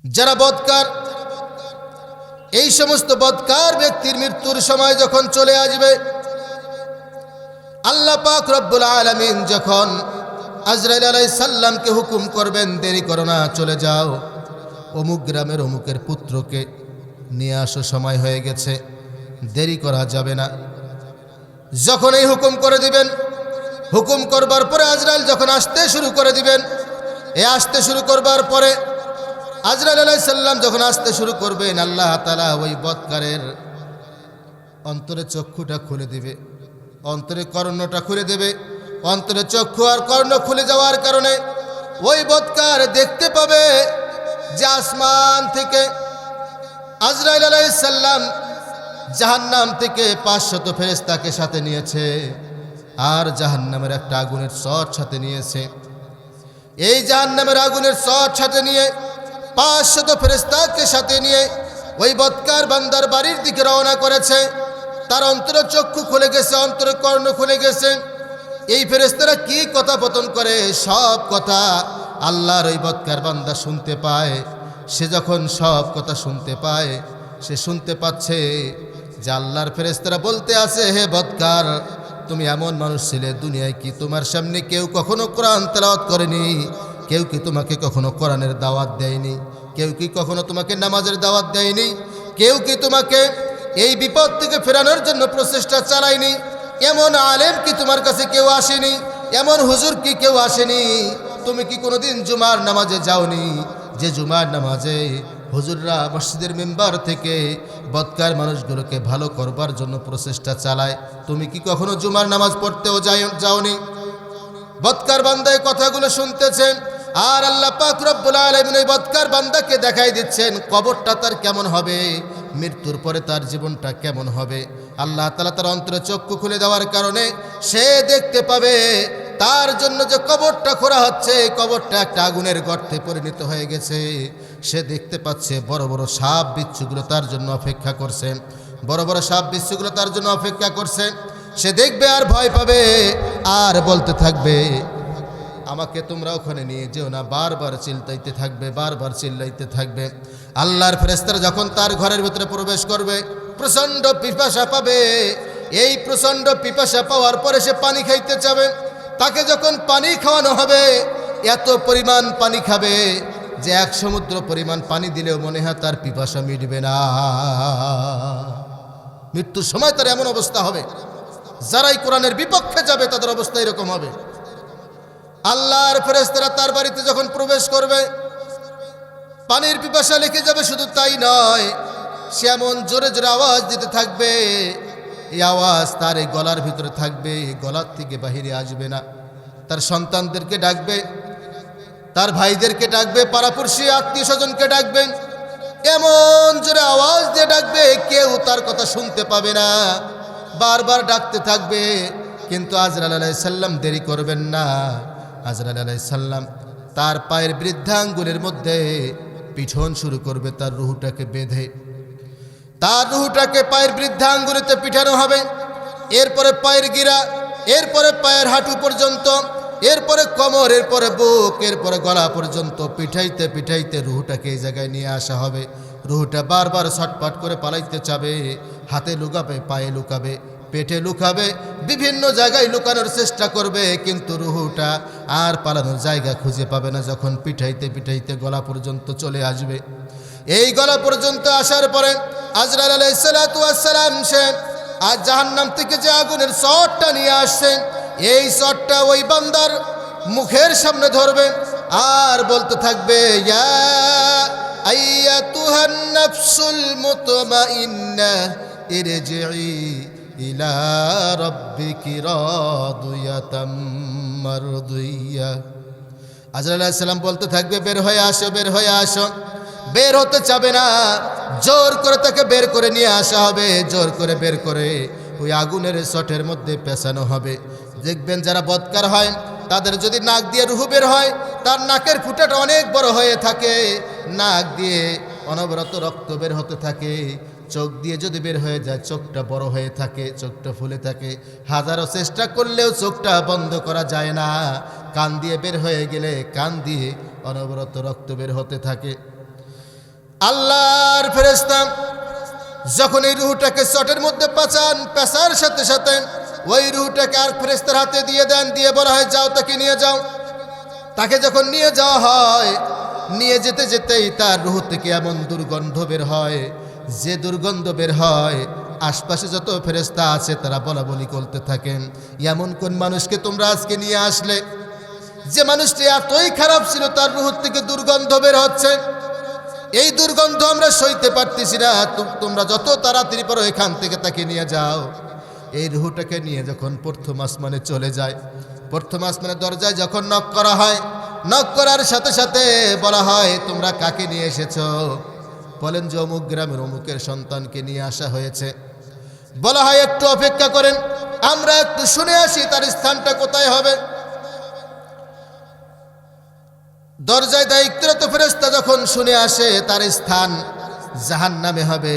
যারা বদকার, এই সমস্ত বদকার ব্যক্তির মৃত্যুর সময় যখন চলে আসবে, আল্লাহ পাক রব্বুল আলামিন যখন আজরাইল আলাইহিস সালামকে হুকুম করবেন, দেরি করো না, চলে যাও, অমুক গ্রামের অমুকের পুত্রকে নিয়ে আসো, সময় হয়ে গেছে, দেরি করা যাবে না। যখন এই হুকুম করে দিবেন, হুকুম করবার পরে আজরাইল যখন আসতে শুরু করে দিবেন, আসতে শুরু করবার পরে আজরাইল আলাইহিস সালাম যখন আসতে শুরু করবেন, আল্লাহ তাআলা ওই বদকারের অন্তরে চক্ষুটা খুলে দিবে, অন্তরে কর্ণটা খুলে দেবে। অন্তরে চক্ষু আর কর্ণ খুলে যাওয়ার কারণে ওই বদকার দেখতে পাবে যে আসমান থেকে আজরাইল আলাইহিস সালাম জাহান্নাম থেকে 500 ফেরেশতাকে সাথে নিয়েছে, আর জাহান্নামের একটা আগুনের চট সাথে নিয়েছে। এই জাহান্নামের আগুনের চট সাথে নিয়ে 500 ফেরেশতাকে সাথে নিয়ে ওই বদকার বান্দার বাড়ির দিকে রওনা করেছে। তার অন্তরে চক্ষু খুলে গেছে, অন্তরে কর্ণ খুলে গেছে। এই ফেরেশতারা কি কথাপতন করে, সব কথা আল্লাহর ওই বদকার বান্দা শুনতে পায়। সে যখন সব কথা শুনতে পায়, সে শুনতে পাচ্ছে যে আল্লাহর ফেরেশতারা বলতে আছে, হে বদকার, তুমি এমন মানুষ ছিলে, দুনিয়ায় কি তোমার সামনে কেউ কখনো কোরআন তেলাওয়াত করেনি? কেউ কি তোমাকে কখনো কোরআনের দাওয়াত দেয়নি? কেউ কি কখনো তোমাকে নামাজের দাওয়াত দেয়নি? কেউ কি তোমাকে এই বিপদ থেকে ফেরানোর জন্য প্রচেষ্টা চালায়নি? এমন আলেম কি তোমার কাছে কেউ আসেনি? এমন হুজুর কি কেউ আসেনি? তুমি কি কোনোদিন জুমার নামাজে যাওনি? যে জুমার নামাজে হুজুররা মসজিদের মেম্বার থেকে বদকার মানুষগুলোকে ভালো করবার জন্য প্রচেষ্টা চালায়, তুমি কি কখনো জুমার নামাজ পড়তেও যাওনি? বদকার বান্দা এই কথাগুলো শুনতেছেন, আর আল্লাহ পাক রব্বুল আলামিন ওই বদকার বান্দাকে দেখাই দিচ্ছেন কবরটা তার কেমন হবে, মৃত্যুর পরে তার জীবনটা কেমন হবে। আল্লাহ তাআলা তার অন্তরে চক্ষু খুলে দেওয়ার কারণে সে দেখতে পাবে তার জন্য যে কবরটা খোঁড়া হচ্ছে, কবরটা একটা আগুনের গর্তে পরিণত হয়ে গেছে। সে দেখতে পাচ্ছে বড় বড় সাপ বিচ্ছুগুলো তার জন্য অপেক্ষা করছে, বড় বড় সাপ বিচ্ছুগুলো তার জন্য অপেক্ষা করছে। সে দেখবে আর ভয় পাবে, আর বলতে থাকবে, আমাকে তোমরা ওখানে নিয়ে যেও না। বারবার চিল্লাইতে থাকবে, বারবার চিল্লাইতে থাকবে। আল্লাহর ফেরেশতারা যখন তার ঘরের ভিতরে প্রবেশ করবে, প্রচণ্ড পিপাসা পাবে। এই প্রচণ্ড পিপাসা পাওয়ার পরে সে পানি খাইতে চাবে। তাকে যখন পানি খাওয়ানো হবে, এত পরিমাণ পানি খাবে যে 1 সমুদ্র পরিমাণ পানি দিলেও মনে হয় তার পিপাসা মিটবে না। মৃত্যুর সময় তার এমন অবস্থা হবে, যারাই কোরআনের বিপক্ষে যাবে তাদের অবস্থা এরকম হবে। আল্লাহর ফেরেশতারা তার বাড়িতে যখন প্রবেশ করবে, পানির পিপাসা লেগে যাবে। শুধু তাই নয়, সে এমন জোরে জোরে আওয়াজ দিতে থাকবে, এই আওয়াজ তার এই গলার ভিতরে থাকবে, গলার থেকে বাহিরে আসবে না। তার সন্তানদেরকে ডাকবে, তার ভাইদেরকে ডাকবে, পাড়াপড়শি আত্মীয় স্বজনকে ডাকবে, এমন জোরে আওয়াজ দিয়ে ডাকবে, কেউ তার কথা শুনতে পাবে না। বারবার ডাকতে থাকবে, কিন্তু আজরাইল আলাইহিস সালাম দেরি করবেন না। আজরাইল আলাইহিস সালাম তার পায়ের বৃদ্ধাঙ্গুলের মধ্যে পিঠন শুরু করবে, তার রুহটাকে বেঁধে। তার রুহটাকে পায়ের বৃদ্ধাঙ্গুলিতে পিঠানো হবে, এরপরে পায়ের গিরা, এরপরে পায়ের হাঁটু পর্যন্ত, এরপরে কোমর, এরপরে বুক, এরপরে গলা পর্যন্ত পিঠাইতে পিঠাইতে রুহটাকে এই জায়গায় নিয়ে আসা হবে। রুহটা বারবার ছটফট করে পালাইতে চাবে, হাতে লুকাবে, পায়ে লুকাবে, পেটে লুকাবে, বিভিন্ন জায়গায় লুকানোর চেষ্টা করবে, কিন্তু রুহটা আর পালানোর জায়গা খুঁজে পাবে না। যখন পিঠাইতে পিঠাইতে গলা পর্যন্ত চলে আসবে, এই গলা পর্যন্ত আসার পরে আজরাইল আলাইহিস সালাতু ওয়াস সালাম সে আজ জাহান্নাম থেকে যে আগুনের চটটা নিয়ে আসছে, এই চটটা ওই বান্দার মুখের সামনে ধরবে আর বলতে থাকবে, ইয়া আইয়াতুহান নাফসুল মুতমাইন্নাহ ইরজিই ইলা রাব্বিকি রাদিয়াতাম মারদিয়া। আজরাইল আলাইহিস সালাম বলতে থাকবে, বের হয়ে আসো, বের হয়ে আসো। বের হতে চাবে না, জোর করে তাকে বের করে নিয়ে আসা হবে, জোর করে বের করে ওই আগুনের চটের মধ্যে পেঁচানো হবে। দেখবেন যারা বদকার হয় তাদের যদি নাক দিয়ে রুহু বের হয়, তার নাকের ফুটাটা অনেক বড় হয়ে থাকে, নাক দিয়ে অনবরত রক্ত বের হতে থাকে। চোখ দিয়ে যদি বের হয়ে যায়, চোখটা বড় হয়ে থাকে, চোখটা ফুলে থাকে, হাজারো চেষ্টা করলেও চোখটা বন্ধ করা যায় না। কান দিয়ে বের হয়ে গেলে কান দিয়ে অনবরত রক্ত বের হতে থাকে। আল্লাহর ফেরেশতা যখন এই রুহটাকে চটের মধ্যে পেঁচার সাথে সাথে ওই রুহটাকে আর ফেরেশতার হাতে দিয়ে দেন, দিয়ে বলা হয় যাও তাকে নিয়ে যাও। তাকে যখন নিয়ে যাওয়া হয়, নিয়ে যেতে যেতেই তার রুহ থেকে এমন দুর্গন্ধ বের হয়, যে দুর্গন্ধ বের হয় আশপাশে যত ফেরেশতা আছে তারা বলা বলি করতে থাকেন, এমন কোন মানুষকে তোমরা আজকে নিয়ে আসলে যে মানুষটি এতই খারাপ ছিল, তার রুহ থেকে দুর্গন্ধ বের হচ্ছে, এই দুর্গন্ধ আমরা সইতে পারতেছি না, তোমরা যত তাড়াতাড়ি পারো এখান থেকে তাকে নিয়ে যাও। এই রুহটাকে নিয়ে যখন প্রথম আসমানে চলে যায়, প্রথম আসমানের দরজায় যখন নক করা হয়, নক করার সাথে সাথে বলা হয় তোমরা কাকে নিয়ে এসেছো? বলেন যে অমুক গ্রামের অমুকের সন্তানকে নিয়ে আসা হয়েছে। বলা হয় একটু অপেক্ষা করেন, আমরা একটু শুনে আসি তার স্থানটা কোথায় হবে। দরজায় দায়িত্বরত ফেরেশতা যখন শুনে আসে তার স্থান জাহান্নামে হবে,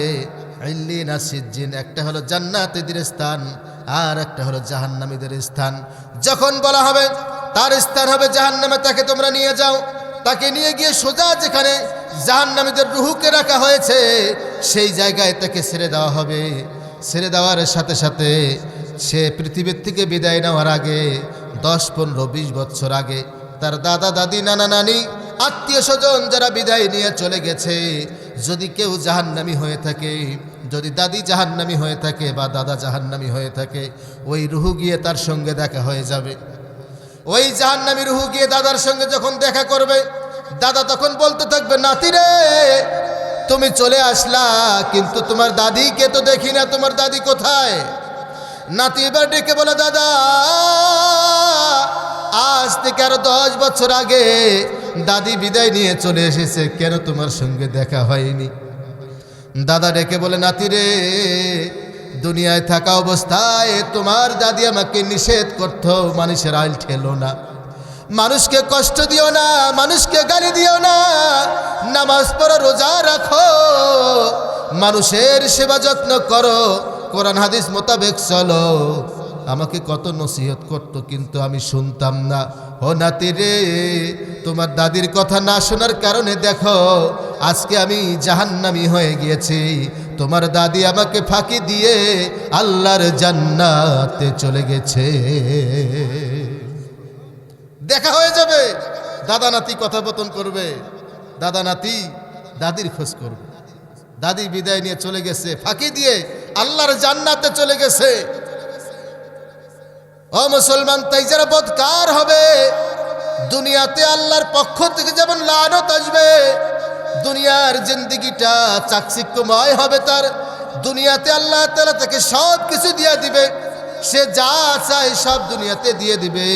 ইল্লিন আর সিজ্জিন, একটা হলো জান্নাতীদের স্থান আর একটা হলো জাহান্নামীদের স্থান। যখন বলা হবে তার স্থান হবে জাহান্নামে, তাকে তোমরা নিয়ে যাও। তাকে নিয়ে গিয়ে সোজা যেখানে জাহান্নামীদের রুহুকে রাখা হয়েছে সেই জায়গায় তাকে ছেড়ে দেওয়া হবে। ছেড়ে দেওয়ার সাথে সাথে সে পৃথিবীর থেকে বিদায় নেওয়ার আগে 10, 15, 20 বছর আগে তার দাদা দাদি নানা নানি আত্মীয় স্বজন যারা বিদায় নিয়ে চলে গেছে, যদি কেউ জাহান্নামী হয়ে থাকে, যদি দাদি জাহান্নামী হয়ে থাকে বা দাদা জাহান্নামী হয়ে থাকে, ওই রুহু গিয়ে তার সঙ্গে দেখা হয়ে যাবে। ওই জাহান্নামী রুহু গিয়ে দাদার সঙ্গে যখন দেখা করবে, দাদা তখন বলতে থাকবে নাতি রে তুমি চলে আসলা, কিন্তু তোমার দাদিকে তো দেখি না, তোমার দাদি কোথায়? নাতি এবার ডেকে বলে দাদা আজ থেকে আরো 10 বছর আগে দাদি বিদায় নিয়ে চলে এসেছে, কেন তোমার সঙ্গে দেখা হয়নি? দাদা ডেকে বলে নাতি রে দুনিয়ায় থাকা অবস্থায় তোমার দাদি আমাকে নিষেধ করতো মানুষের আইল ঠেলো না, মানুষকে কষ্ট দিও না, মানুষকে গালি দিও না, নামাজ পড়ো, রোজা রাখো, মানুষের সেবা যত্ন করো, কোরআন হাদিস মোতাবেক চলো। আমাকে কত নসিহত করতো কিন্তু আমি শুনতাম না। ও নাতি রে তোমার দাদির কথা না শোনার কারণে দেখো আজকে আমি জাহান্নামী হয়ে গিয়েছি। তোমার দাদি আমাকে ফাঁকি দিয়ে আল্লাহর জান্নাতে চলে গেছে। দেখা হয়ে যাবে, দাদা নাতি কথোপকথন করবে, দাদা নাতি দাদির খোঁজ করবে। দাদি বিদায় নিয়ে চলে গেছে, ফাঁকি দিয়ে আল্লাহর জান্নাতে চলে গেছে। ও মুসলমান, তাই যারা বদকার হবে দুনিয়াতে আল্লাহর পক্ষ থেকে যেমন লানত আসবে, দুনিয়ার জিন্দেগিটা চাকচিক্যময় হবে তার, দুনিয়াতে আল্লাহ তাআলা তাকে সব কিছু দিয়ে দিবে, সে যা চায় সব দুনিয়াতে দিয়ে দিবে,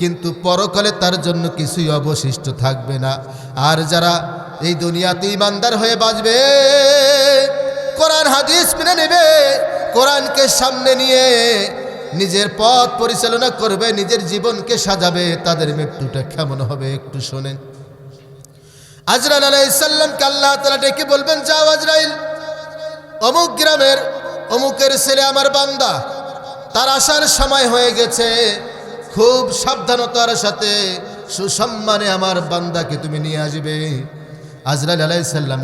কিন্তু পরকালে তার জন্য কিছুই অবশিষ্ট থাকবে না। আর যারা এই দুনিয়াতে ইমানদার হয়ে বাঁচবে, কোরআন হাদিস মেনে নেবে, কোরআনকে সামনে নিয়ে নিজের পথ পরিচালনা করবে, নিজের জীবনকে সাজাবে, তাদের মৃত্যুটা কেমন হবে একটু শোনেন। আজরাইল আলাইহিস সালামকে আল্লাহ তাআলা ডেকে বলবেন যাও আজরাইল, অমুক গ্রামের অমুকের ছেলে আমার বান্দা, তার আসার সময় হয়ে গেছে, খুব সাবধানতার সাথে সুসম্মানে আমার বান্দাকে তুমি নিয়ে আসবে। আজরাইল আলাইহিস সালাম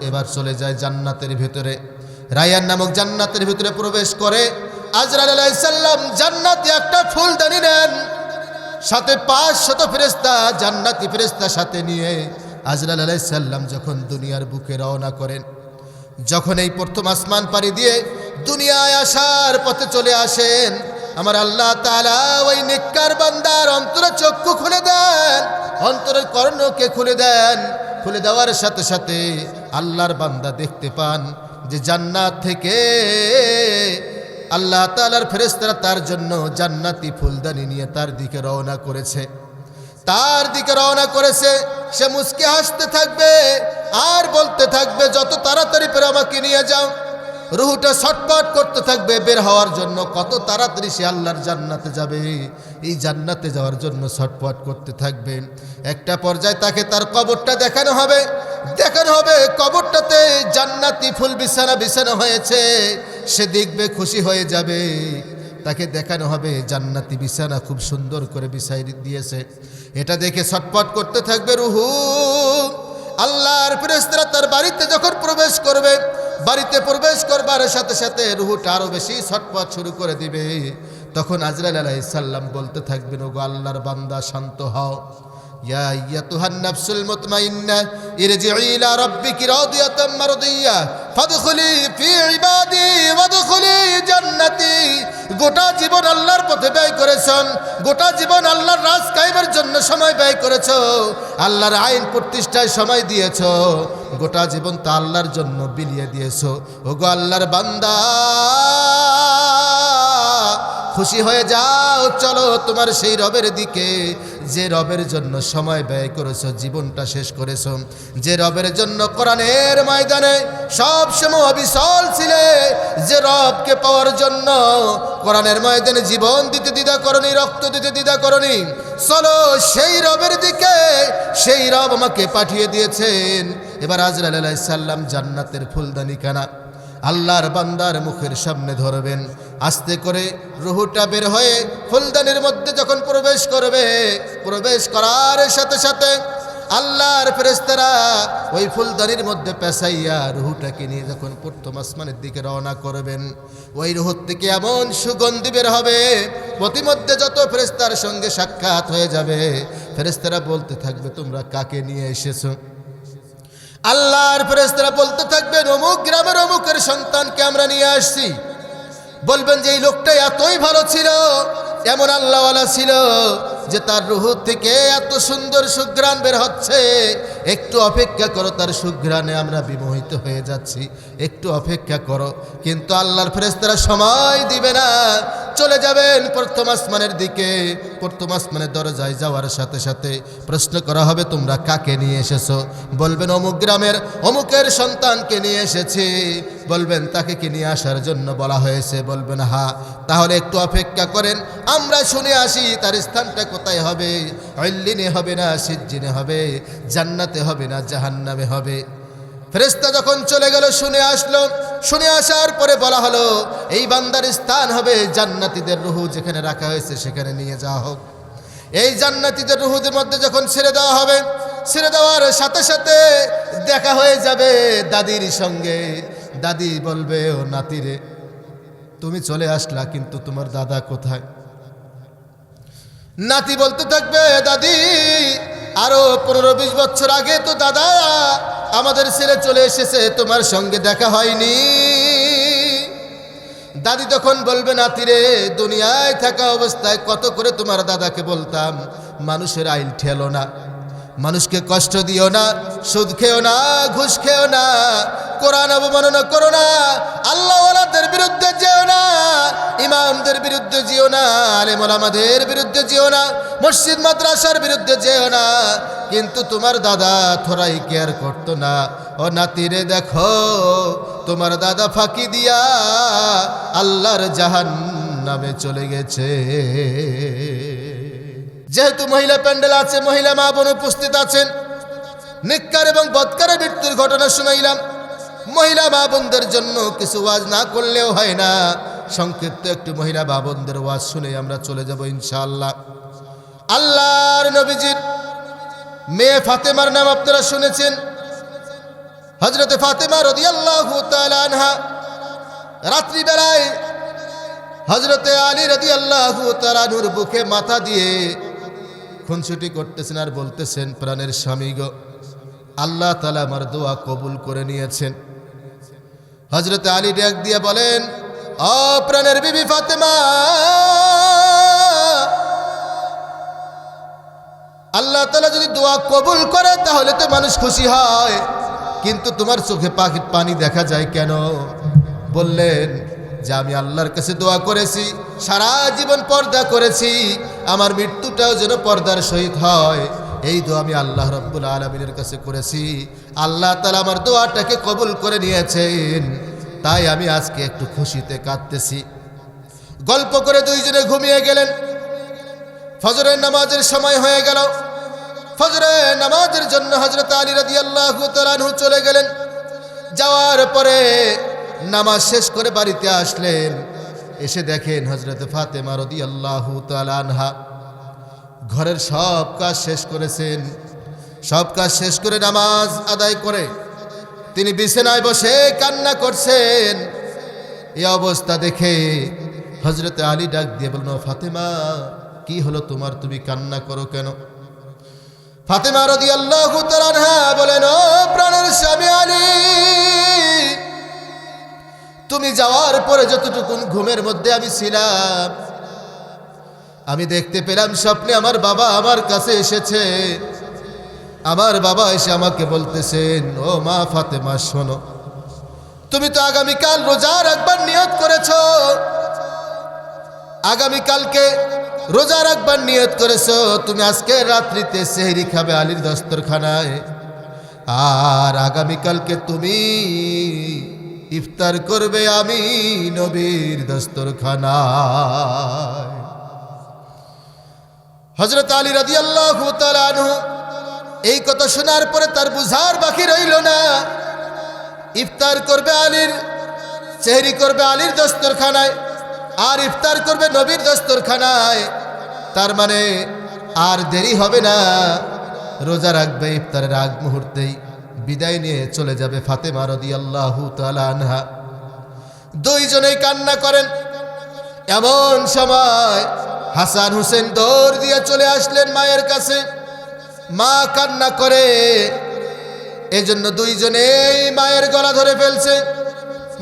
এবার চলে যায় জান্নাতের ভিতরে, রায়ান নামক জান্নাতের ভিতরে প্রবেশ করে। আজরাইল আলাইহিস সালাম জান্নাতে একটা ফুলদানি নেন, সাথে 500 ফেরেশতা জান্নাতি ফেরেশতা সাথে নিয়ে আজরাইল আলাইহিস সালাম যখন দুনিয়ার বুকে রওনা করেন, যখন এই প্রথম আসমান পাড়ি দিয়ে দুনিয়ায় আসার পথে চলে আসেন, আমার আল্লাহ তাআলা ওই নেককার বান্দার অন্তরে চক্ষু খুলে দেন, অন্তরের কর্ণকে খুলে দেন। খুলে দেওয়ার সাথে সাথে আল্লাহর বান্দা দেখতে পান যে জান্নাত থেকে আল্লাহ তাআলার ফেরেশতারা তার জন্য জান্নাতি ফুলদানি নিয়ে তার দিকে রওনা করেছে, তার দিকে রওনা করেছে। সে মুস্কি হাসতে থাকবে আর বলতে থাকবে যত তাড়াতাড়ি করে আমাকে নিয়ে যাও। রুহুটা ছটফট করতে থাকবে বের হওয়ার জন্য, কত তাড়াতাড়ি সে আল্লাহর জান্নাতে যাবে, এই জান্নাতে যাওয়ার জন্য ছটফট করতে থাকবে। একটা পর্যায়ে তাকে তার কবরটা দেখানো হবে, কবরটাতে জান্নাতি ফুল বিছানা হয়েছে। সে দেখবে, খুশি হয়ে যাবে। তাকে দেখানো হবে জান্নাতি বিছানা খুব সুন্দর করে বিছাই দিয়েছে। এটা দেখে ছটফট করতে থাকবে রুহু, আল্লাহর ফেরেশতারা তার বাড়িতে যখন প্রবেশ করবে, বাড়িতে প্রবেশ করবার সাথে সাথে রুহুটা আরো বেশি ছটফট শুরু করে দিবে। তখন আজরাইল আলাইহিস সালাম বলতে থাকবেন, ওগো আল্লাহর বান্দা শান্ত হও, ইয়া আইয়াতুহান নাফসুল মুতমাইন্না ইরজিই ইলা রাব্বিকি রাদিয়াতাম মারদিয়া ফাদখুলি ফি ইবাদি ওয়াদখুলি জান্নাতি। গোটা জীবন আল্লাহর পথে ব্যয় করেছেন, গোটা জীবন আল্লাহর রাজ কায়েমের জন্য সময় ব্যয় করেছো, আল্লাহর আইন প্রতিষ্ঠায় সময় দিয়েছো, গোটা জীবন তা আল্লাহর জন্য বিলিয়ে দিয়েছো। ওগো আল্লাহর বান্দা খুশি হয়ে যাও, চলো তোমার সেই রবের দিকে, যে রবের জন্য সময় ব্যয় করেছো, জীবনটা শেষ করেছো, যে রবের জন্য কোরআনের ময়দানে সব সময় অবিচল ছিলে, যে রবকে পাওয়ার জন্য কোরআনের ময়দানে জীবন দিতে দ্বিধা করনি, রক্ত দিতে দ্বিধা করনি। চলো সেই রবের দিকে, সেই রব আমাকে পাঠিয়ে দিয়েছেন। এবার আজরাইল আলাইহিস সালাম জান্নাতের ফুলদানিখানা আল্লাহর বান্দার মুখের সামনে ধরবেন। আস্তে করে রুহুটা বের হয়ে ফুলদানির মধ্যে যখন প্রবেশ করবে, প্রবেশ করার সাথে সাথে আল্লাহর ফেরেশতারা ওই ফুলদানির মধ্যে পেঁচাইয়া রুহুটাকে নিয়ে যখন প্রথম আসমানের দিকে রওনা করবেন, ওই রুহ থেকে এমন সুগন্ধি বের হবে, প্রতিমধ্যে যত ফেরেশতার সঙ্গে সাক্ষাৎ হয়ে যাবে, ফেরেশতারা বলতে থাকবে, তোমরা কাকে নিয়ে এসেছো? আল্লাহর ফেরেশতারা বলতে থাকবেন, অমুক গ্রামের অমুকের সন্তানকে আমরা নিয়ে আসছি। বলবেন যে এই লোকটা এতই ভালো ছিল, এমন আল্লাহওয়ালা ছিল যে তার রুহ থেকে এত সুন্দর সুঘ্রাণ বের হচ্ছে, একটু অপেক্ষা করো, তার সুঘ্রাণে আমরা বিমোহিত হয়ে যাচ্ছি, একটু অপেক্ষা করো। কিন্তু আল্লাহর ফেরেশতারা সময় দিবে না, চলে যাবেন প্রথম আসমানের দিকে। প্রথম আসমানের দরজায় যাওয়ার সাথে সাথে প্রশ্ন করা হবে, তোমরা কাকে নিয়ে এসেছো? বলবেন অমুক গ্রামের অমুকের সন্তানকে নিয়ে এসেছি। বলবেন তাকে কি নিয়ে আসার জন্য বলা হয়েছে? বলবেন হ্যাঁ। তাহলে একটু অপেক্ষা করেন, আমরা শুনে আসি তার স্থানটা কোথায় হবে। ইল্লিনে হবে না সিজ্জিনে হবে, জান্নাতে হবে না জাহান্নামে হবে। ফেরেশতা যখন চলে গেল, শুনে আসলো, শুনে আসার পরে বলা হলো এই বান্দার স্থান হবে জান্নাতীদের রুহু যেখানে রাখা হয়েছে সেখানে নিয়ে যাওয়া হোক। এই জান্নাতীদের রুহুদের মধ্যে যখন ছেড়ে দেওয়া হবে, ছেড়ে দেওয়ার সাথে সাথে দেখা হয়ে যাবে দাদির সঙ্গে। দাদি বলবে, ও নাতিরে তুমি চলে আসলা, কিন্তু তোমার দাদা কোথায়? নাতি বলতে থাকবে, দাদি আরো 15-20 বছর আগে তো দাদা আমাদের ছেড়ে চলে এসেছে, তোমার সঙ্গে দেখা হয়নি। দাদি তখন বলবে, নাতিরে দুনিয়ায় থাকা অবস্থায় কত করে তোমার দাদাকে বলতাম, মানুষের আইল ঠেলো না, মানুষকে কষ্ট দিও না, সুদ খেও না, ঘুষ খেও না, কোরআন অবমাননা করো না, আল্লাহওয়ালাদের বিরুদ্ধে যেও না, ইমামদের বিরুদ্ধে যেও না, আলেম ওলামাদের বিরুদ্ধে যেও না, মসজিদ মাদ্রাসার বিরুদ্ধে যেও না। কিন্তু তোমার দাদা থোড়াই কেয়ার করতো না। ও নাতিরে দেখো, তোমার দাদা ফাঁকি দিয়া আল্লাহর জাহান্নামে চলে গেছে। যেহেতু মহিলা প্যান্ডেল আছে, মহিলা মা বোন উপস্থিত আছেন, নিক্কার এবং বদকারের মৃত্যুর ঘটনা শুনাইলাম। মহিলা মা বোনদের জন্য কিছু ওয়াজ না করলেও হয় না, সংক্ষিপ্ত একটু মহিলা মা বোনদের ওয়াজ শুনে আমরা চলে যাব ইনশাআল্লাহ। আল্লাহর নবীজির মেয়ে ফাতেমার নাম আপনারা শুনেছেন, হযরতে ফাতেমা রাদিয়াল্লাহু তাআলা আনহা। রাত্রিবেলায় হযরতে আলী রাদিয়াল্লাহু তাআলা নূর বুকে মাথা দিয়ে খুনসুটি করতেছেন আর বলতেছেন, প্রাণের স্বামী গো, আল্লাহ তাআলা আমার দোয়া কবুল করে নিয়েছেন। হযরতে আলী ডাক দিয়ে বলেন, ও প্রাণের বিবি ফাতেমা, আল্লাহ তাআলা যদি দোয়া কবুল করে তাহলে তো মানুষ খুশি হয়, কিন্তু তোমার চোখে পানি দেখা যায় কেন? বললেন যে আমি আল্লাহর কাছে দোয়া করেছি, সারা জীবন পর্দা করেছি, আমার মৃত্যুটাও যেন পর্দার সহিত হয়, এই দোয়া আমি আল্লাহ রাব্বুল আলামিনের কাছে করেছি। আল্লাহ তাআলা আমার দোয়াটাকে কবুল করে নিয়েছেন, তাই আমি আজকে একটু খুশিতে কাঁদতেছি। গল্প করে দুইজনে ঘুমিয়ে গেলেন। ফজরের নামাজের সময় হয়ে গেল। ফজরের নামাজের জন্য হযরত আলী রাদিয়াল্লাহু তাআলা আনহু চলে গেলেন। যাওয়ার পরে নামাজ শেষ করে বাড়িতে আসলেন। এসে দেখেন হযরত ফাতেমা রাদিয়াল্লাহু তাআলা আনহা ঘরের সব কাজ শেষ করেছেন। সব কাজ শেষ করে নামাজ আদায় করে তিনি বিছানায় বসে কান্না করছেন। এই অবস্থা দেখে হযরতে আলী ডাক দিয়ে বলল, ফাতেমা কি হলো তোমার, তুমি কান্না করো কেন? ফাতেমা রাদিয়াল্লাহু তাআলা আনহা বলেন, ও প্রাণের স্বামী আলী, তুমি যাওয়ার পরে যতটুকুন ঘুমের মধ্যে আমি ছিলাম, আমি দেখতে পেলাম স্বপ্নে আমার বাবা আমার কাছে এসেছে। আমার বাবা এসে আমাকে বলতেছেন, ও মা ফাতেমা শোনো, তুমি তো আগামীকাল রোজা রাখবার নিয়ত করেছ, আগামীকালকে রোজা রাখবার নিয়ত করেছো, তুমি আজকে রাত্রিতে সেহরি খাবে আলীর দস্তরখানায়, আর আগামীকালকে তুমি ইফতার করবে আমি নবীর দস্তরখানায়। হযরত আলী রাদিয়াল্লাহু তাআলা আনহু এই কথা শোনার পরে তার বুঝার বাকি রইল না। ইফতার করবে আলীর, সেহরি করবে আলীর দস্তরখানায়, আর ইফতার করবে নবীর দস্তরখানায়, তার মানে আর দেরি হবে না, রোজা রাখবে, ইফতারের আগ মুহূর্তেই বিদায় নিয়ে চলে যাবে ফাতেমা রাদিয়াল্লাহু তাআলা আনহা। দুইজনেই কান্না করেন। এমন সময় হাসান হোসেন দৌড় দিয়ে চলে আসলেন মায়ের কাছে। মা কান্না করে, এজন্য দুইজনেই মায়ের গলা ধরে ফেলছে।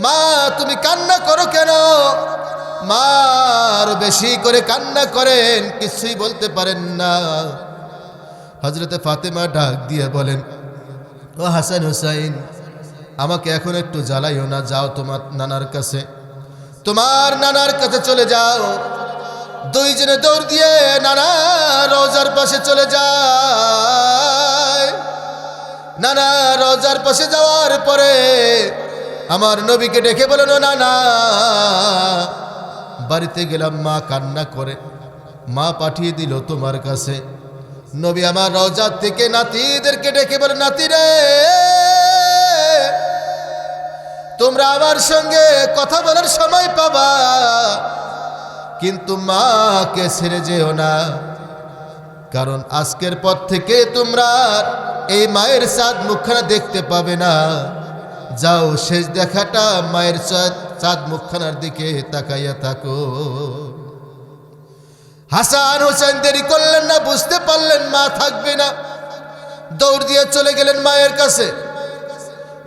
মা তুমি কান্না করো কেন? মা আরো বেশি করে কান্না করেন, কিছুই বলতে পারেন না। হযরতে ফাতেমা ডাক দিয়ে বলেন, ও হাসান হুসাইন, আমাকে এখন একটু জ্বালাইও না, যাও তোমার নানার কাছে, তোমার নানার কাছে চলে যাও। দুইজনে দৌড় দিয়ে নানা রওজার পাশে চলে যায়। নানা রওজার পাশে যাওয়ার পরে আমার নবীকে ডেকে বলেন, ও নানা, বাড়িতে গেলাম, মা কান্না করে, মা পাঠিয়ে দিল তোমার কাছে। নবী আমার রওজা থেকে নাতিদেরকে ডেকে বলেন, নাতি রে, তোমরা আমার সঙ্গে কথা বলার সময় পাবা, কিন্তু মাকে ছেড়ে যেও না, কারণ আজকের পর থেকে তোমরা এই মায়ের চাঁদ মুখখানা দেখতে পাবে না। যাও, শেষ দেখাটা মায়ের চাঁদ মুখখানার দিকে তাকাইয়া থাকো। হাসান হোসেন দেরি করলেন না, বুঝতে পারলেন মা থাকবে না, দৌড় দিয়ে চলে গেলেন মায়ের কাছে।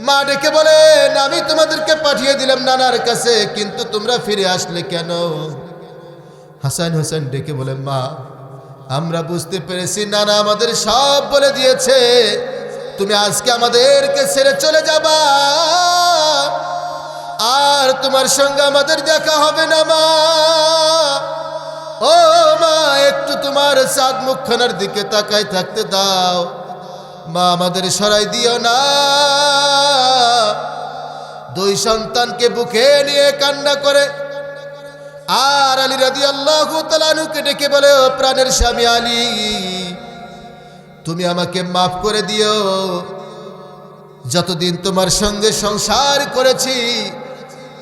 মা ডেকে বলেন, আমি তোমাদেরকে পাঠিয়ে দিলাম নানার কাছে, কিন্তু তোমরা ফিরে আসলে কেন? হাসান হোসেন ডেকে বলেন, মা আমরা বুঝতে পেরেছি নানা আমাদের সব বলে দিয়েছে, তুমি আজকে আমাদেরকে ছেড়ে চলে যাবা, আর তোমার সঙ্গে আমাদের দেখা হবে না। মা, ও মা, একটু তোমার চাঁদ মুখখানার দিকে তাকায় থাকতে দাও, মা আমাদের সরাই দিও না। দুই সন্তানকে বুকে নিয়ে কান্না করে আর আলী রাদিয়াল্লাহু তাআলা আনহুকে ডেকে বলে, ও প্রাণের স্বামী আলী, তুমি আমাকে মাফ করে দিও, যতদিন তোমার সঙ্গে সংসার করেছি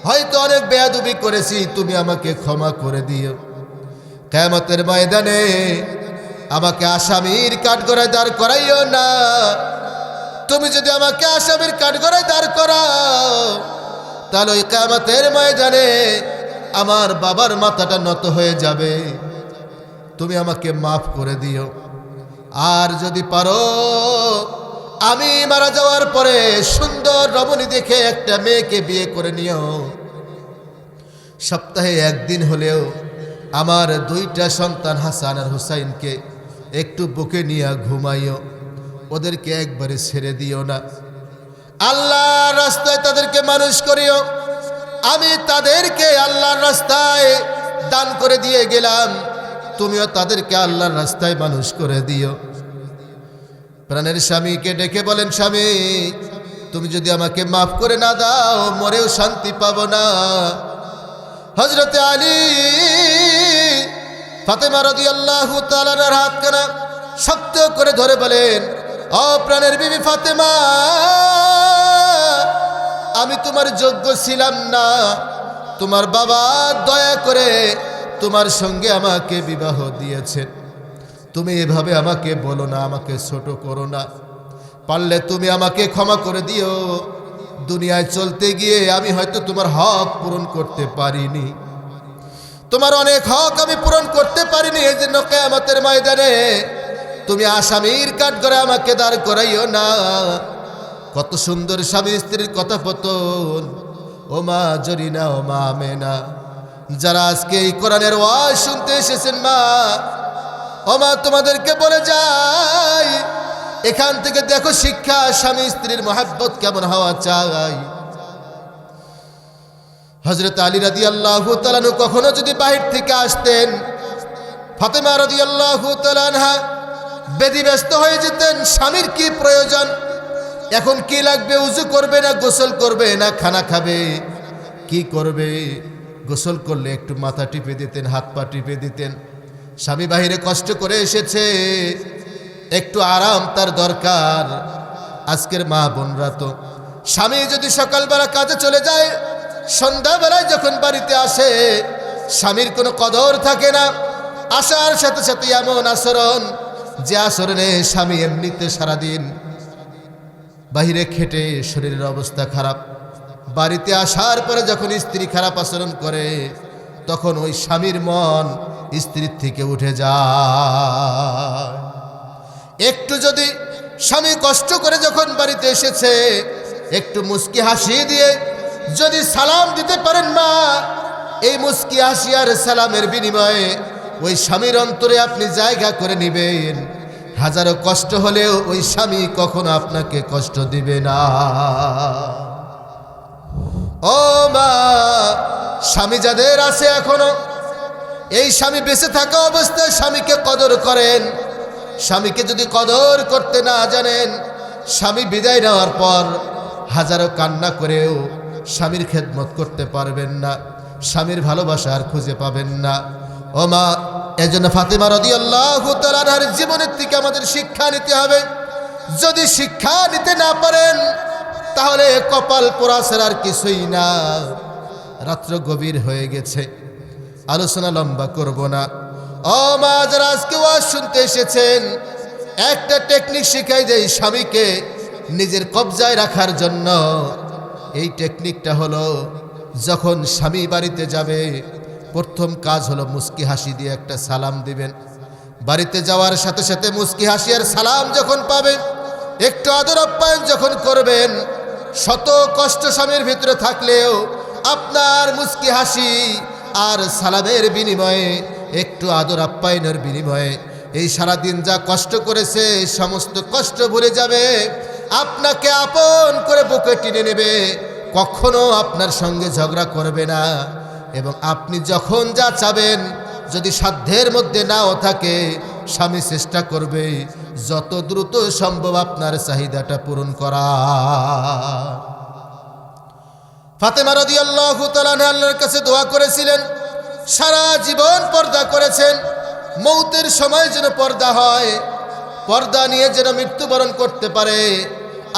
হয়তো অনেক বেয়াদবি করেছি, তুমি আমাকে ক্ষমা করে দিও। কিয়ামতের ময়দানে আমাকে আসামির কাঠগড়ায় দাঁড় করাইও না। তুমি যদি আমাকে আসামির কাঠগড়ায় দাঁড় করাও, তাহলে ওই কিয়ামতের ময়দানে আমার বাবার মাথাটা নত হয়ে যাবে। তুমি আমাকে মাফ করে দিও, আর যদি পারো আমি মারা যাওয়ার পরে সুন্দর রমণী দেখে একটা মেয়েকে বিয়ে করে নিও। সপ্তাহে একদিন হলেও আমার দুইটা সন্তান হাসান আর হুসাইনকে একটু বুকে নিয়ে ঘুমাইও, ওদেরকে একবারে ছেড়ে দিও না। আল্লাহর রাস্তায় তাদেরকে মানুষ করিও। আমি তাদেরকে আল্লাহর রাস্তায় দান করে দিয়ে গেলাম, তুমিও তাদেরকে আল্লাহর রাস্তায় মানুষ করে দিও। প্রাণের স্বামীকে ডেকে বলেন, স্বামী তুমি যদি আমাকে মাফ করে না দাও, মরেও শান্তি পাবো না। হযরতে আলী ফাতেমা রাদিয়াল্লাহু তাআলার হাতখানা শক্ত করে ধরে বলেন, ও প্রাণের বিবি ফাতেমা, আমি তোমার যোগ্য ছিলাম না, তোমার বাবা দয়া করে তোমার সঙ্গে আমাকে বিবাহ দিয়েছেন, তুমি এভাবে আমাকে বলো না, আমাকে ছোট করো না। পারলে তুমি আমাকে ক্ষমা করে দিও। দুনিয়ায় চলতে গিয়ে আমি হয়তো তোমার হক পূরণ করতে পারিনি, তোমার অনেক হক আমি পূরণ করতে পারিনি। এই জন্য কিয়ামতের ময়দানে তুমি আসামির কাঠগড়ে আমাকে দাঁড় করাইও না। কত সুন্দর স্বামী স্ত্রীর কথোপকথন। ও মা জরিনা, ও মা আমেনা, যারা আজকে এই কোরআনের ওয়াজ শুনতে এসেছেন মা, ও মা তোমাদেরকে বলে যাই, এখান থেকে দেখো শিক্ষা, স্বামী স্ত্রীর মহব্বত কেমন হওয়া চাই। হযরত আলী রাদিয়াল্লাহু তাআলা আনহু কখনো যদি বাহির থেকে আসতেন, ফাতেমা রাদিয়াল্লাহু তাআলা আনহা ব্যতিব্যস্ত হয়ে যেতেন। স্বামীর কি প্রয়োজন, এখন কি লাগবে, উযু করবে না গোসল করবে না খানা খাবে, কি করবে? গোসল করলে একটু মাথা টিপে দিতেন, হাত পা টিপে দিতেন। স্বামী বাহিরে কষ্ট করে এসেছে, একটু আরাম তার দরকার। আজকের মা বোনরা তো স্বামী যদি সকালবেলা কাজে চলে যায়, সন্ধ্যাবেলায় যখন বাড়িতে আসে স্বামীর কোনো কদর থাকে না। আসার সাথে সাথে এমন আচরণ, যে আচরণে স্বামী এমনিতে সারাদিন বাহিরে খেটে শরীরের অবস্থা খারাপ, বাড়িতে আসার পরে যখন স্ত্রী খারাপ আচরণ করে, তখন ওই স্বামীর মন স্ত্রীর থেকে উঠে যায়। একটু যদি স্বামী কষ্ট করে যখন বাড়িতে এসেছে, একটু মুস্কি হাসি দিয়ে যদি সালাম দিতে পারেন মা, এই মুস্কি হাসি আর সালামের বিনিময়ে ওই স্বামীর অন্তরে আপনি জায়গা করে নেবেন। হাজারো কষ্ট হলেও ওই স্বামী কখনো আপনাকে কষ্ট দিবে না। ও মা, স্বামী যাদের আছে এখনো, এই স্বামী বেঁচে থাকা অবস্থায় স্বামীকে কদর করেন। স্বামীকে যদি কদর করতে না জানেন, স্বামী বিদায় নেওয়ার পর হাজারো কান্না করেও স্বামীর খেদমত করতে পারবেন না, স্বামীর ভালোবাসা আর খুঁজে পাবেন না। ও মা, এজন্য ফাতেমা রাদিয়াল্লাহু তাআলা আনহার জীবনের থেকে আমাদের শিক্ষা নিতে হবে। যদি শিক্ষা নিতে না পারেন, তাহলে কপাল পোড়া ছাড়া আর কিছুই না। রাত্র গভীর হয়ে গেছে, আলোচনা লম্বা করব না। ও মা, যারা আজকে ওয়াজ শুনতে এসেছেন, একটা টেকনিক শিখাই দেই স্বামীকে নিজের কবজায় রাখার জন্য। এই টেকনিকটা হলো, যখন স্বামী বাড়িতে যাবে, প্রথম কাজ হলো মুস্কি হাসি দিয়ে একটা সালাম দিবেন। বাড়িতে যাওয়ার সাথে সাথে মুস্কি হাসি আর সালাম যখন পাবেন, একটু আদর আপ্যায়ন যখন করবেন, শত কষ্ট স্বামীর ভিতরে থাকলেও আপনার মুস্কি হাসি আর সালামের বিনিময়ে, একটু আদর আপ্যায়নের বিনিময়ে এই সারাদিন যা কষ্ট করেছে সমস্ত কষ্ট ভুলে যাবে, আপনাকে আপন করে বুকে টেনে নেবে, কখনো আপনার সঙ্গে ঝগড়া করবে না। এবং আপনি যখন যা চাবেন, যদি সাধ্যের মধ্যে নাও থাকে, স্বামী চেষ্টা করবে যত দ্রুত সম্ভব আপনার চাহিদাটা পূরণ করা। ফাতেমা রাদিয়াল্লাহু তাআলা আনহা আল্লাহর কাছে দোয়া করেছিলেন, সারা জীবন পর্দা করেছেন, মৌতের সময় যেন পর্দা হয়, পর্দা নিয়ে যেন মৃত্যুবরণ করতে পারে।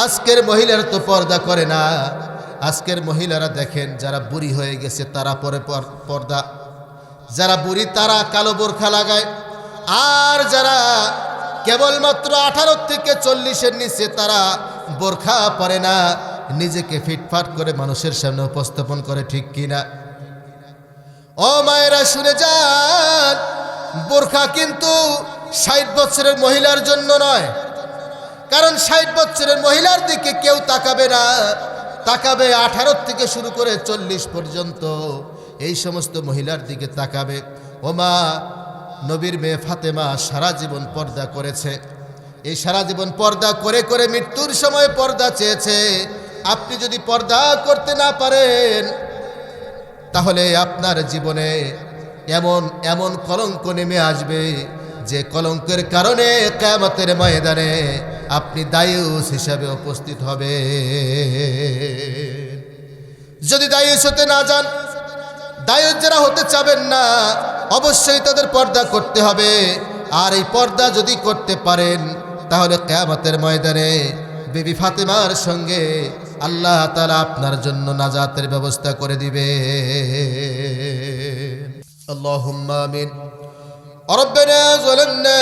আজকের মহিলারা তো পর্দা করে না। আজকের মহিলারা দেখেন, যারা বুড়ি হয়ে গেছে তারা পরে পর্দা, যারা বুড়ি তারা কালো বোরখা লাগায়, আর যারা কেবলমাত্র 18 থেকে 40-এর নিচে তারা বোরখা পরে না, নিজেকে ফিটফাট করে মানুষের সামনে উপস্থাপন করে। ঠিক কিনা? ও মায়েরা শুনে যান, বোরখা কিন্তু 60 বছরের মহিলার জন্য নয়। কারণ 60 বছরের মহিলার দিকে কেউ তাকাবে না, তাকাবে 18 থেকে শুরু করে 40 পর্যন্ত এই সমস্ত মহিলার দিকে তাকাবে। ও মা, নবীর মেয়ে ফাতেমা সারা জীবন পর্দা করেছে। এই সারা জীবন পর্দা করে করে মৃত্যুর সময় পর্দা চেয়েছে। আপনি যদি পর্দা করতে না পারেন, তাহলে আপনার জীবনে এমন এমন কলঙ্ক নেমে আসবে, যে কলঙ্কের কারণে কিয়ামতের ময়দানে আপনি দায়ুস হিসাবে উপস্থিত হবে। যদি দায়ুস হতে না যান, দায়ুস যারা হতে চাবেন না, অবশ্যই তাদের পর্দা করতে হবে। আর এই পর্দা যদি করতে পারেন, তাহলে কিয়ামতের ময়দানে বিবি ফাতেমার সঙ্গে আল্লাহ তাআলা আপনার জন্য নাজাতের ব্যবস্থা করে দিবে। আল্লাহুম্মা আমিন। ربنا ظلمنا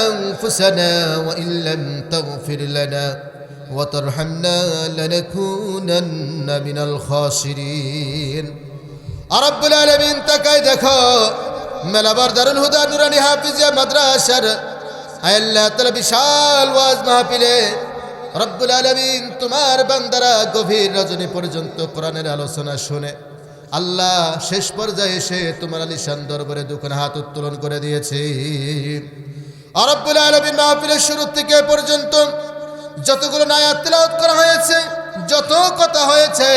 أنفسنا وإن لم تغفر لنا وترحمنا لنكونن من الخاسرين رب العالمين তাকাই দেখো মেলাবার দারুল হুদা নুরানি হাফিজিয়া মাদ্রাসার আল্লাহ তাআলা বিশাল ওয়াজ মাহফিলে রব্বুল আলামিন তোমার বান্দারা গভীর রজনী পর্যন্ত কোরআনের আলোচনা শুনে আল্লাহ শেষ পর্যায়ে এসে তোমার আলিশান দরবারে দুখানা হাত উত্তোলন করে দিয়েছে। রব্বুল আলামিন মাহফিলের শুরু থেকে পর্যন্ত যতগুলো আয়াত তেলাওয়াত করা হয়েছে, যত কথা হয়েছে,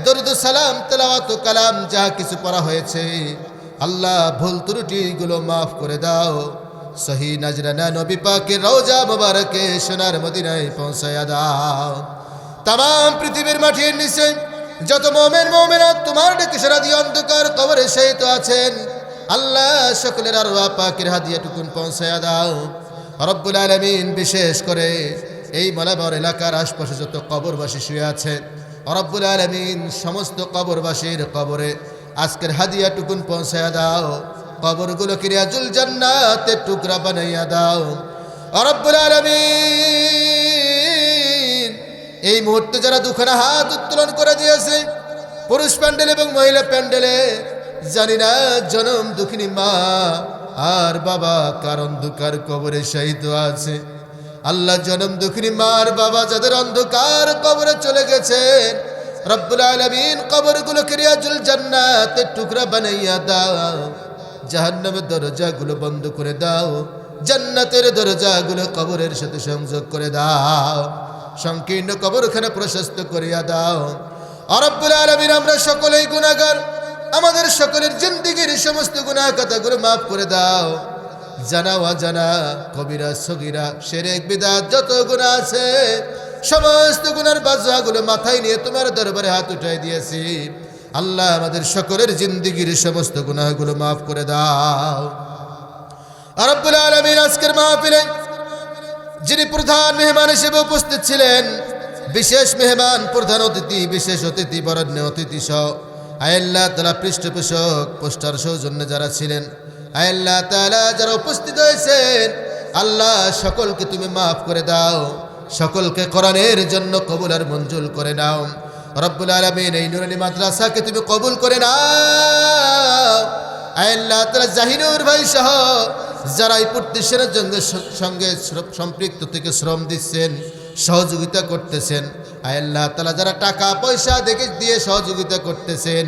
দরুদ সালাম তেলাওয়াত কালাম যা কিছু পড়া হয়েছে, আল্লাহ ভুল ত্রুটিগুলো মাফ করে দাও। সহি নাজরানা নবী পাকের রওজা মুবারকে সোনার মদিনায় পৌঁছায়া দাও। তাম পৃথিবীর মাটির নিচে যত মুমিন মুমিনাত তোমার ডাকে সাড়া দিয়ে অন্ধকার কবরে শয়িত আছেন, আল্লাহ সকলের আরওয়াহ পাকের হাদিয়াটুকুন পৌঁছায়া দাও। রব্বুল আলামিন বিশেষ করে এই মালাবার এলাকার আশপাশে যত কবরবাসী শুয়ে আছে, রব্বুল আলামিন সমস্ত কবরবাসীর কবরে আজকের হাদিয়াটুকুন পৌঁছায়া দাও। কবরগুলোকে রিয়াজুল জান্নাতের টুকরা বানাইয়া দাও। রব্বুল আলামিন এই মুহূর্তে যারা দুখানা হাত উত্তোলন করে দিয়েছে, পুরুষ প্যান্ডেল এবং মহিলা প্যান্ডেলে, জানি না জনম দুঃখিনী মা আর বাবা কার অন্ধকার কবরে শহীদ আছে। আল্লাহ জনম দুঃখিনী মা আর বাবা যাদের অন্ধকার কবরে চলে গেছেন, রব্বুল আলামিন কবরগুলোকে রিয়াজুল জান্নাতের টুকরা বানাইয়া দাও। জাহান্নামের দরজাগুলো বন্ধ করে দাও, জান্নাতের দরজাগুলো কবরের সাথে সংযোগ করে দাও, সংকীর্ণ কবরখানা প্রশস্ত করিয়া দাও। রব্বুল আলামিন আমরা সকলেই গুনাহগার, আমাদের সকলের জিন্দেগীর সমস্ত গুনাহ খাতাগুলো মাফ করে দাও। জানা অজানা, কবিরা সগীরা, শিরক বিদআত যত গুনাহ আছে সমস্ত গুনার বাজাগুলো মাথায় নিয়ে তোমার দরবারে হাত উঠাই দিয়েছি। আল্লাহ আমাদের সকলের জিন্দেগীর সমস্ত গুনাহগুলো মাফ করে দাও। রব্বুল আলামিন আজকের মাহফিলে যিনি প্রধান মেহমান হিসেবে উপস্থিত ছিলেন, বিশেষ মেহমান, প্রধান অতিথি, বিশেষ অতিথি, বরণ্য অতিথি সহ আল্লাহ তাআলা পৃষ্ঠপোষক, পোস্টার সৌজন্য যারা ছিলেন, আল্লাহ তাআলা যারা উপস্থিত হয়েছেন, আল্লাহ সকলকে তুমি মাফ করে দাও, সকলকে কোরআনের জন্য কবুল আর মঞ্জুর করে নাও। রব্বুল আলামিন এই নুরানি মাদ্রাসাকে তুমি কবুল করে নাও। আল্লাহ তাআলা জাহিনুর ভাই সহ যারা এই প্রতিষ্ঠানের সঙ্গে সম্পৃক্ত থেকে শ্রম দিচ্ছেন, সহযোগিতা করতেছেন, আল্লাহ তাআলা যারা টাকা পয়সা দিয়ে সহযোগিতা করতেছেন,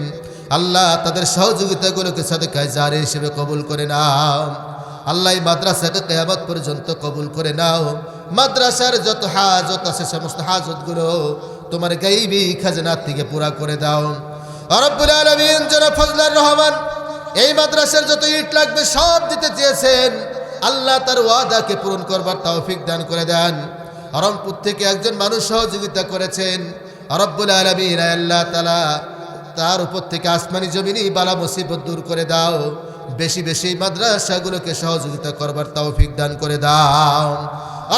আল্লাহ তাদের সহযোগিতাগুলোকে সাদকায়ে জারিয়া হিসেবে কবুল করে নাও। আল্লাহ এই মাদ্রাসাকে কিয়ামত পর্যন্ত কবুল করে নাও। মাদ্রাসার যত হাজত আছে সমস্ত হাজতগুলো তোমার গায়বী খাজনা থেকে পুরা করে দাও। রব্বুল আলামিন যারা ফজলার রহমান এই মাদ্রাসার যত ইট লাগবে সব দিতে চেয়েছেন, আল্লাহ তার ওয়াদাকে পূরণ করবার তৌফিক দান করে দেন। রংপুর থেকে একজন মানুষ সহযোগিতা করেছেন, রব্বুল আলামিন আল্লাহ তাআলা তার উপর থেকে আসমানি জমিনি বালা মুসিবত দূর করে দাও। বেশি বেশি মাদ্রাসাগুলোকে সহযোগিতা করবার তৌফিক দান করে দাও।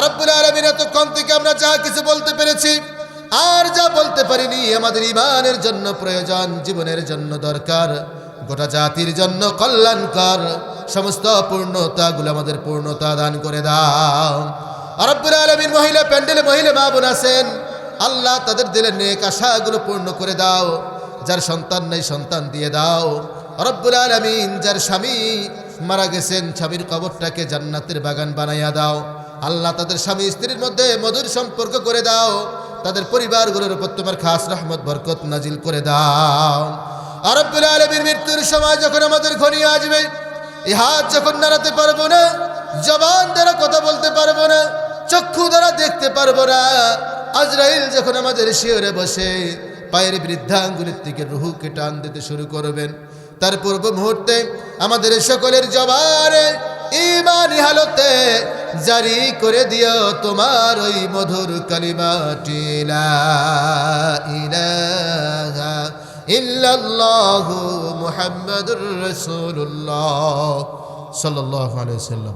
রব্বুল আলামিন এতক্ষণ থেকে আমরা যা কিছু বলতে পেরেছি আর যা বলতে পারিনি, আমাদের ঈমানের জন্য প্রয়োজন, জীবনের জন্য দরকার, গোটা জাতির জন্য কল্যাণকর সমস্ত পূর্ণতাগুলো আমাদের পূর্ণতা দান করে দাও। রব্বুল আলামিন মহিলা প্যান্ডেলে মহিলা মা বোন আছেন, আল্লাহ তাদের দিলের নেক আশাগুলো পূর্ণ করে দাও। যার সন্তান নেই সন্তান দিয়ে দাও। রব্বুল আলামিন যার স্বামী মারা গেছেন, স্বামীর কবরটাকে জান্নাতের বাগান বানাইয়া দাও। আল্লাহ তাদের স্বামী স্ত্রীর মধ্যে মধুর সম্পর্ক করে দাও। তাদের পরিবারগুলোর উপর তোমার খাস রহমত বরকত নাজিল করে দাও। রব্বুল আলামিন মৃত্যুর সময় যখন আমাদের ঘনিয়ে আসবে, এই হাত যখন নাড়াতে পারবো না, জবান দ্বারা কথা বলতে পারবো না, চক্ষু দ্বারা দেখতে পারবো না, আজরাইল যখন আমাদের শিয়রে বসে পায়ের বৃদ্ধাঙ্গুলির থেকে রুহুকে টান দিতে শুরু করবেন, তার পূর্ব মুহূর্তে আমাদের সকলের জবানে ঈমানি হালতে জারি করে দিও তোমার ওই মধুর কালিমাটি, লা ইলাহা ইল্লাল্লাহু মুহাম্মাদুর রাসূলুল্লাহ সাল্লাল্লাহু আলাইহি ওয়াসাল্লাম।